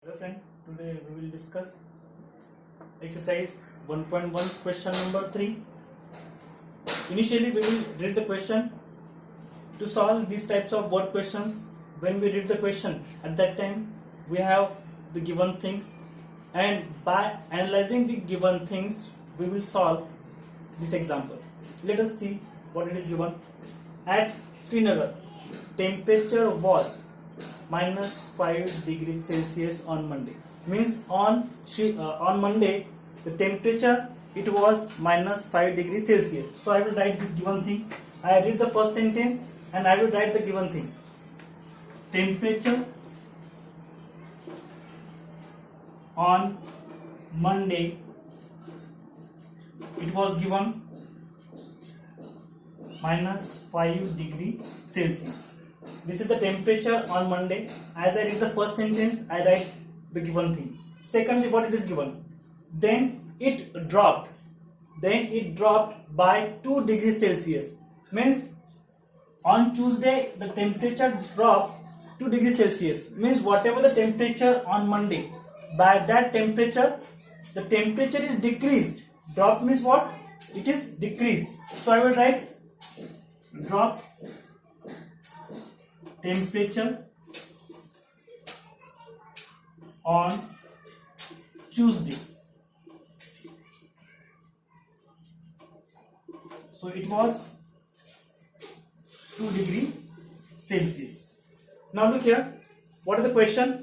Hello friend, today we will discuss exercise 1.1 question number 3. Initially we will read the question. To solve these types of word questions, when we read the question, at that time we have the given things, and by analyzing the given things we will solve this example. Let us see what it is given. At Srinagar, temperature was -5 degrees Celsius on Monday. Means on Monday the temperature it was -5 degrees Celsius. So I will write this given thing. I read the first sentence and I will write the given thing. Temperature on Monday it was given -5 degrees Celsius. This is the temperature on Monday. As I read the first sentence, I write the given thing. Secondly, what it is given? Then it dropped. By 2 degrees Celsius. Means on Tuesday the temperature dropped 2 degrees Celsius. Means whatever the temperature on Monday, by that temperature the temperature is decreased. Drop means what? It is decreased. So I will write drop temperature on Tuesday. So it was 2 degrees Celsius. Now look here. What is the question?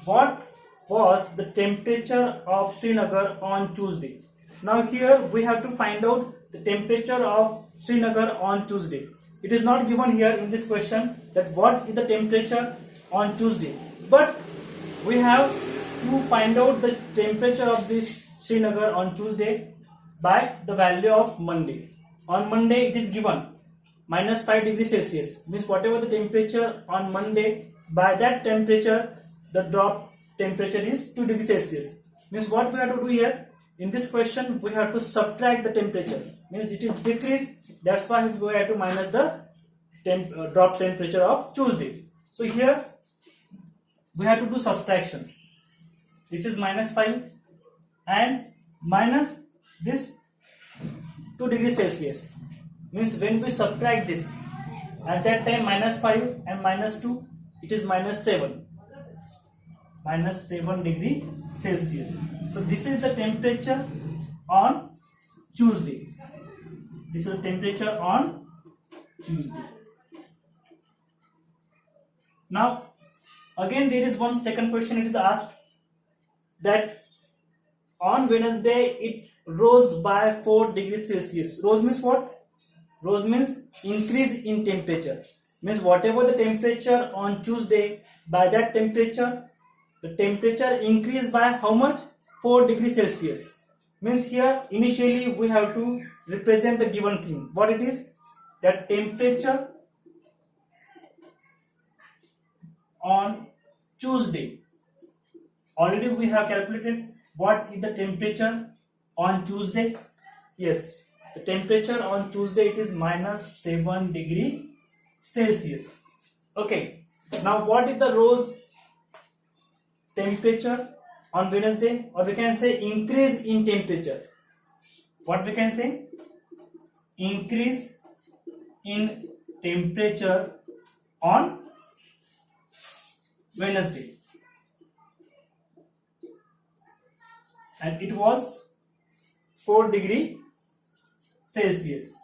What was the temperature of Srinagar on Tuesday? Now here we have to find out the temperature of Srinagar on Tuesday. It is not given here in this question that what is the temperature on Tuesday, but we have to find out the temperature of this Srinagar on Tuesday by the value of Monday. On Monday it is given -5 degrees Celsius. Means whatever the temperature on Monday, by that temperature the drop temperature is 2 degrees Celsius. Means what we have to do here in this question, we have to subtract the temperature. Means it is decreased. That's why we have to minus the drop temperature of Tuesday. So here we have to do subtraction. This is -5 and minus this 2 degrees Celsius. Means when we subtract this, at that time -5 and -2, it is -7. -7 degree Celsius. So this is the temperature on Tuesday. This is the temperature on Tuesday. Now again there is one second question. It is asked that on Wednesday it rose by 4 degrees Celsius. Rose means what? Rose means increase in temperature. Means whatever the temperature on Tuesday, by that temperature the temperature increased by how much? 4 degrees Celsius. Means here initially we have to represent the given thing. What it is? That temperature on Tuesday. Already we have calculated what is the temperature on Tuesday. Yes, the temperature on Tuesday it is -7 degree Celsius. Okay. Now what is the rose temperature on Wednesday? Or we can say increase in temperature. What we can say? Increase in temperature on Wednesday, and it was 4 degrees Celsius.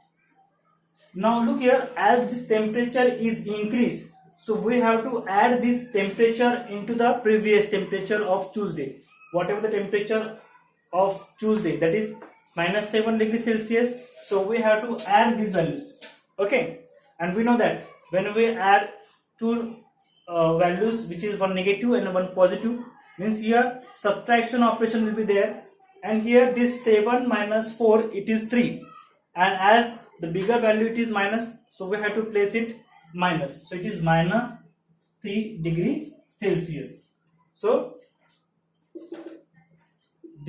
Now look here, as this temperature is increased, so we have to add this temperature into the previous temperature of Tuesday. Whatever the temperature of Tuesday, that is -7 degrees Celsius. So we have to add these values. Okay, and we know that when we add two values, which is one negative and one positive, means here subtraction operation will be there, and here this 7 minus 4 it is 3, and as the bigger value it is minus, so we have to place it minus. So it is -3 degree Celsius. So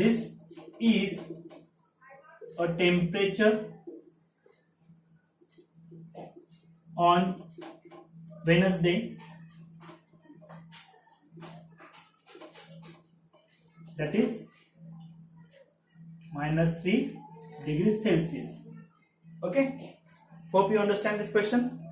this is a temperature on Wednesday that is -3 degrees Celsius. Okay, hope you understand this question.